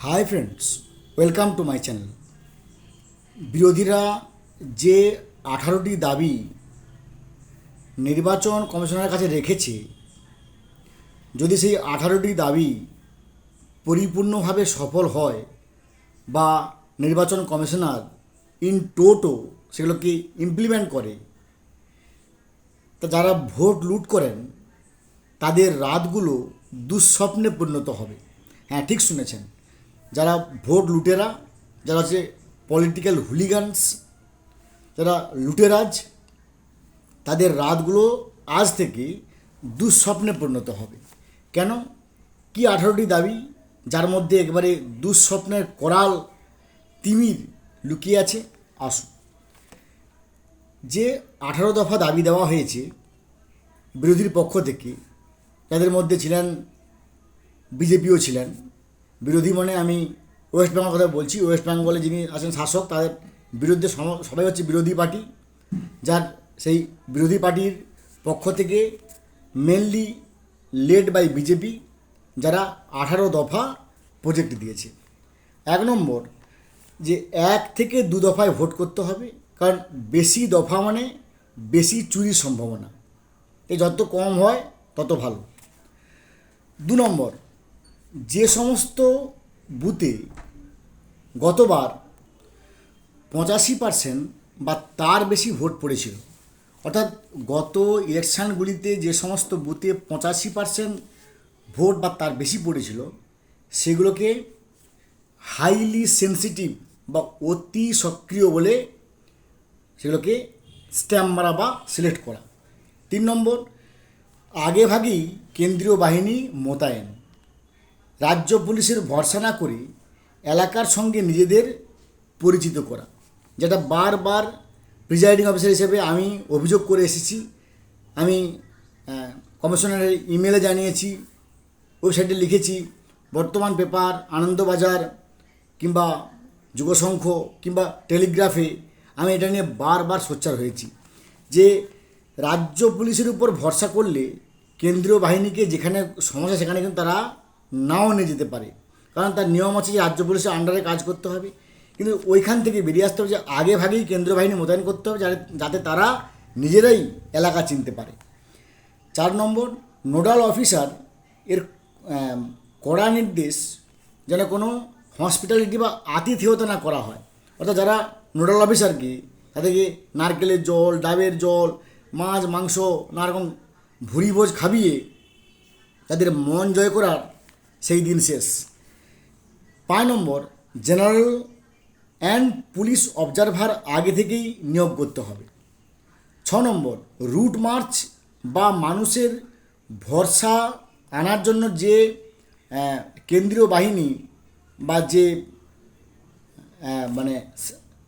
Hi friends, welcome to my channel. বিরোধীরা যে 18টি দাবি নির্বাচন কমিশনের কাছে রেখেছে, যদি সেই 18টি দাবি পরিপূর্ণভাবে সফল হয় বা নির্বাচন কমিশনার ইন টোটো সেগুলোকে ইমপ্লিমেন্ট করে, তা যারা ভোট লুট করেন তাদের রাতগুলো দুঃস্বপ্নে পরিণত হবে। হ্যাঁ, ঠিক শুনেছেন, যারা ভোট লুটেরা, যারা হচ্ছে পলিটিক্যাল হুলিগানস, যারা লুটেরাজ, তাদের রাতগুলো আজ থেকে দুঃস্বপ্নে পরিণত হবে। কেন? কি 18টি দাবি যার মধ্যে একবারে দুঃস্বপ্নের করাল তিমির লুকিয়ে আছে? আসুন, যে 18 দফা দাবি দেওয়া হয়েছে বিরোধীর পক্ষ থেকে, যাদের মধ্যে ছিলেন বিজেপিও ছিলেন। বিরোধী মানে আমি ওয়েস্ট বেঙ্গল কথা বলছি। ওয়েস্ট বেঙ্গলে যিনি আছেন শাসক, তাদের বিরুদ্ধে সবাই হচ্ছে বিরোধী পার্টি, যার সেই বিরোধী পার্টির পক্ষ থেকে মেনলি লেড বাই বিজেপি, যারা 18 দফা প্রজেক্ট দিয়েছে। 1 নম্বর, যে 1 থেকে 2 দফায় ভোট করতে হবে, কারণ বেশি দফা মানে বেশি চুরির সম্ভাবনা, এই যত কম হয় তত ভালো। 2 নম্বর, যে সমস্ত বুথে গতবার 85% বা তার বেশি ভোট পড়েছিল, অর্থাৎ গত ইলেকশানগুলিতে যে সমস্ত বুথে 85% ভোট বা তার বেশি পড়েছিল, সেগুলোকে হাইলি সেন্সিটিভ বা অতি সক্রিয় বলে সেগুলোকে স্ট্যাম্প মারা বা সিলেক্ট করা। 3 নম্বর, আগেভাগেই কেন্দ্রীয় বাহিনী মোতায়েন, রাজ্য পুলিশের ভরসা না করে এলাকার সঙ্গে নিজেদের পরিচিত করা, যেটা বারবার প্রিজাইডিং অফিসার হিসেবে আমি অভিযোগ করে এসেছি। আমি কমিশনারের ইমেলে জানিয়েছি, ওয়েবসাইটে লিখেছি, বর্তমান পেপার, আনন্দবাজার কিংবা যুগশঙ্খ কিংবা টেলিগ্রাফে আমি এটা নিয়ে বারবার সোচ্চার হয়েছি যে রাজ্য পুলিশের উপর ভরসা করলে কেন্দ্রীয় বাহিনীকে যেখানে সমস্যা সেখানে কিন্তু তারা নাও নিয়ে যেতে পারে, কারণ তার নিয়ম আছে যে রাজ্য পুলিশের আন্ডারে কাজ করতে হবে। কিন্তু ওইখান থেকে বেরিয়ে আসতে হবে যে আগে ভাগেই কেন্দ্রীয় বাহিনী মোতায়েন করতে হবে, যাতে তারা নিজেরাই এলাকা চিনতে পারে। 4 নম্বর, নোডাল অফিসার এর কড়া নির্দেশ যেন কোনো হসপিটালিটি বা আতিথেয়তা না করা হয়, অর্থাৎ যারা নোডাল অফিসারকে তাদেরকে নারকেলের জল, ডাবের জল, মাছ মাংস, নানারকম ভুরিভোজ খাবিয়ে তাদের মন জয় করার সেই দিন শেষ। 5 নম্বর, জেনারেল অ্যান্ড পুলিশ অবজারভার আগে থেকেই নিয়োগ করতে হবে। 6 নম্বর, রুট মার্চ বা মানুষের ভরসা আনার জন্য যে কেন্দ্রীয় বাহিনী বা যে মানে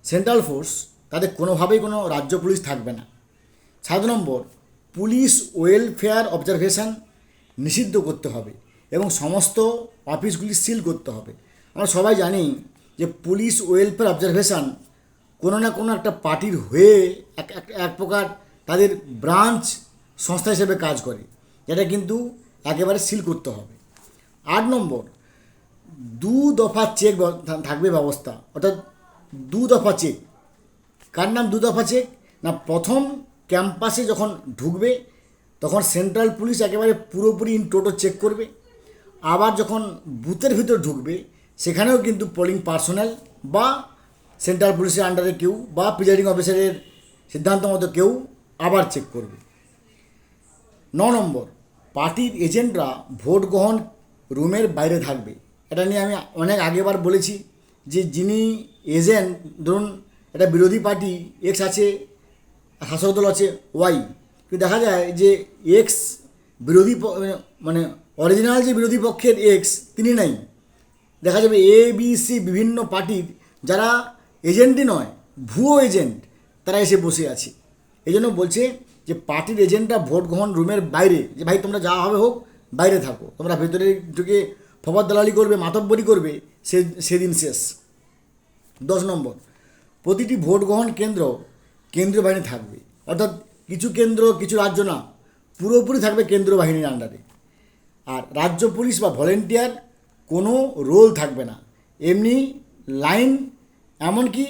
সেন্ট্রাল ফোর্স, তাদের কোনোভাবেই কোনো রাজ্য পুলিশ থাকবে না। 7 নম্বর, পুলিশ ওয়েলফেয়ার অবজারভেশন নিষিদ্ধ করতে হবে এবং সমস্ত অফিসগুলি সিল করতে হবে। আমরা সবাই জানি যে পুলিশ ওয়েলফেয়ার অবজারভেশন কোনো না কোনো একটা পার্টির হয়ে এক প্রকার তাদের ব্রাঞ্চ সংস্থা হিসেবে কাজ করে, যেটা কিন্তু একেবারে সিল করতে হবে। 8 নম্বর, 2 দফা চেক থাকবে ব্যবস্থা, অর্থাৎ 2 দফা চেক। কার নাম 2 দফা চেক? না, প্রথম ক্যাম্পাসে যখন ঢুকবে তখন সেন্ট্রাল পুলিশ একেবারে পুরোপুরি ইন টোটো চেক করবে, আবার যখন বুথের ভিতর ঢুকবে সেখানেও কিন্তু পোলিং পার্সোনাল বা সেন্ট্রাল পুলিশের আন্ডারে কেউ বা প্রিজাইডিং অফিসারের সিদ্ধান্ত মতো কেউ আবার চেক করবে। 9 নম্বর, পার্টির এজেন্টরা ভোট গ্রহণ রুমের বাইরে থাকবে। এটা নিয়ে আমি অনেক আগেবার বলেছি যে যিনি এজেন্ট, ধরুন এটা বিরোধী পার্টি এক্স আছে, শাসক দল আছে ওয়াই, কিন্তু দেখা যায় যে এক্স বিরোধী মানে অরিজিনাল যে বিরোধী পক্ষের এক্স তিনি নাই, দেখা যাবে এ বি সি বিভিন্ন পার্টির যারা এজেন্টই নয়, ভুয়ো এজেন্ট, তারা এসে বসে আছে। এই জন্য বলছে যে পার্টির এজেন্টরা ভোট গ্রহণ রুমের বাইরে, যে ভাই তোমরা যা হবে হোক বাইরে থাকো, তোমরা ভেতরে ঢুকে ফবাদ দালালি করবে, মাতব্বরি করবে, সেদিন শেষ। 10 নম্বর, প্রতিটি ভোট গ্রহণ কেন্দ্র কেন্দ্রীয় বাহিনী থাকবে, অর্থাৎ কিছু কেন্দ্র কিছু রাজ্য না, পুরোপুরি থাকবে কেন্দ্রীয় বাহিনীর আন্ডারে। আর রাজ্য পুলিশ বা ভলেন্টিয়ার কোনো রোল থাকবে না, এমনি লাইন, এমনকি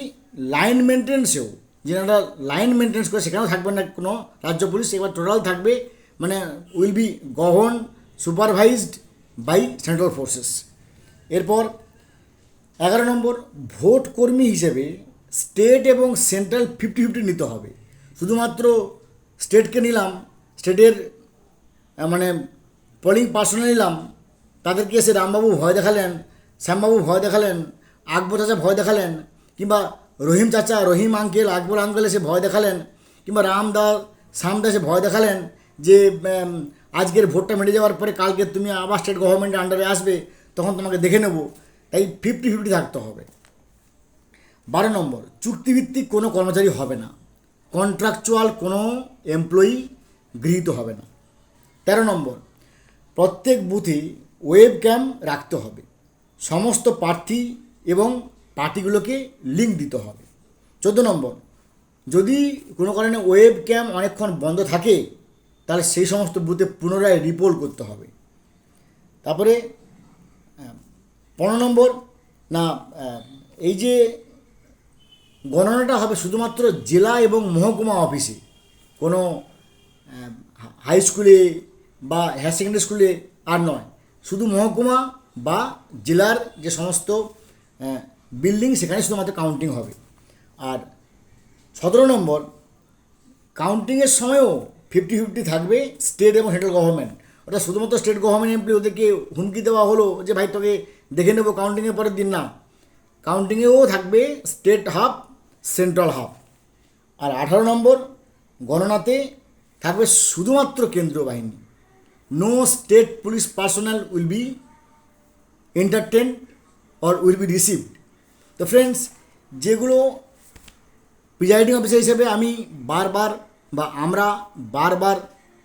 লাইন মেনটেন্সেও, যেনারা লাইন মেনটেন্স করে সেখানেও থাকবে না কোনো রাজ্য পুলিশ, এবার টোটাল থাকবে মানে will be govern supervised by central forces. এরপর 11 নম্বর, ভোট কর্মী হিসেবে স্টেট এবং সেন্ট্রাল 50-50 নিতে হবে। শুধুমাত্র স্টেটকে নিলাম, স্টেটের মানে পোলিং পার্সোনাল নিলাম, তাদেরকে এসে রামবাবু ভয় দেখালেন, শ্যামবাবু ভয় দেখালেন, আকবর চাচা ভয় দেখালেন, কিংবা রহিম চাচা, রহিম আঙ্কেল, আকবর আঙ্কেল এসে ভয় দেখালেন, কিংবা রামদা শ্যামদা এসে ভয় দেখালেন যে আজকের ভোটটা মিটে যাওয়ার পরে কালকে তুমি আবার স্টেট গভর্নমেন্টের আন্ডারে আসবে, তখন তোমাকে দেখে নেব। তাই 50-50 থাকতে হবে। 12 নম্বর, চুক্তিভিত্তিক কোনো কর্মচারী হবে না, কন্ট্রাকচুয়াল কোনো এমপ্লয়ি গৃহীত হবে না। 13 নম্বর, প্রত্যেক বুথে ওয়েব ক্যাম রাখতে হবে, সমস্ত প্রার্থী এবং পার্টিগুলোকে লিঙ্ক দিতে হবে। 14 নম্বর, যদি কোনো কারণে ওয়েব ক্যাম অনেকক্ষণ বন্ধ থাকে তাহলে সেই সমস্ত বুথে পুনরায় রিপোর্ট করতে হবে। তারপরে 15 নম্বর, না এই যে গণনাটা হবে শুধুমাত্র জেলা এবং মহকুমা অফিসে, কোনো হাই স্কুলে বা হায়ার সেকেন্ডারি স্কুলে আর নয়, শুধু মহকুমা বা জেলার যে সমস্ত বিল্ডিং সেখানে শুধুমাত্র কাউন্টিং হবে। আর 17 নম্বর, কাউন্টিংয়ের সময়ও 50-50 থাকবে স্টেট এবং সেন্ট্রাল গভর্নমেন্ট। অর্থাৎ শুধুমাত্র স্টেট গভর্নমেন্ট এমপ্লয়ি, ওদেরকে হুমকি দেওয়া হলো যে ভাই তোকে দেখে নেবো কাউন্টিংয়ের পরের দিন, না, কাউন্টিংয়েও থাকবে স্টেট হাফ, সেন্ট্রাল হাফ। আর 18 নম্বর, গণনাতে থাকবে শুধুমাত্র কেন্দ্রীয় বাহিনী, no state police personal will be entertain or will be received. তো ফ্রেন্ডস, যেগুলো প্রিজাইডিং অফিসার হিসেবে আমি বারবার বা আমরা বারবার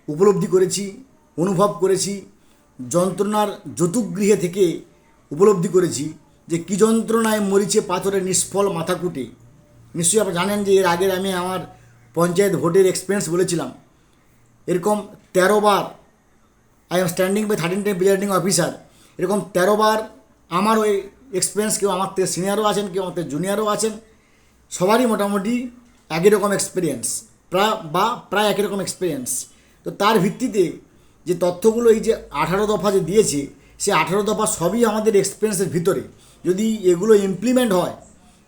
উপলব্ধি করেছি, অনুভব করেছি, যন্ত্রণার যতুগৃহে থেকে উপলব্ধি করেছি যে কী যন্ত্রণায় মরিচে পাথরে নিষ্ফল মাথাকুটে। নিশ্চয়ই আপনারা জানেন যে এর আগের আমি আমার পঞ্চায়েত ভোটের এক্সপিরিয়েন্স বলেছিলাম, এরকম 13 বার I am standing by 13 time presiding officer, এরকম 13 বার আমার ওই এক্সপিরিয়েন্স, কেউ আমার থেকে সিনিয়রও আছেন, কেউ আমার থেকে জুনিয়রও আছেন, সবারই মোটামুটি একই রকম এক্সপিরিয়েন্স, প্রায় একই রকম এক্সপিরিয়েন্স। তো তার ভিত্তিতে যে তথ্যগুলো এই যে 18 দফা যে দিয়েছে, সেই 18 দফা সবই আমাদের এক্সপিরিয়েন্সের ভিতরে। যদি এগুলো ইমপ্লিমেন্ট হয়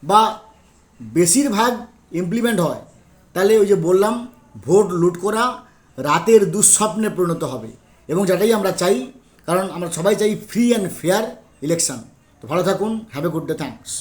বা বেশিরভাগ ইমপ্লিমেন্ট হয়, তাহলে ওই যে বললাম ভোট লুট করা রাতের দুঃস্বপ্নে পরিণত হবে, এবং যেটাই আমরা চাই, কারণ আমরা সবাই চাই ফ্রি অ্যান্ড ফেয়ার ইলেকশন। তো ভালো থাকুন, have a good day, thanks.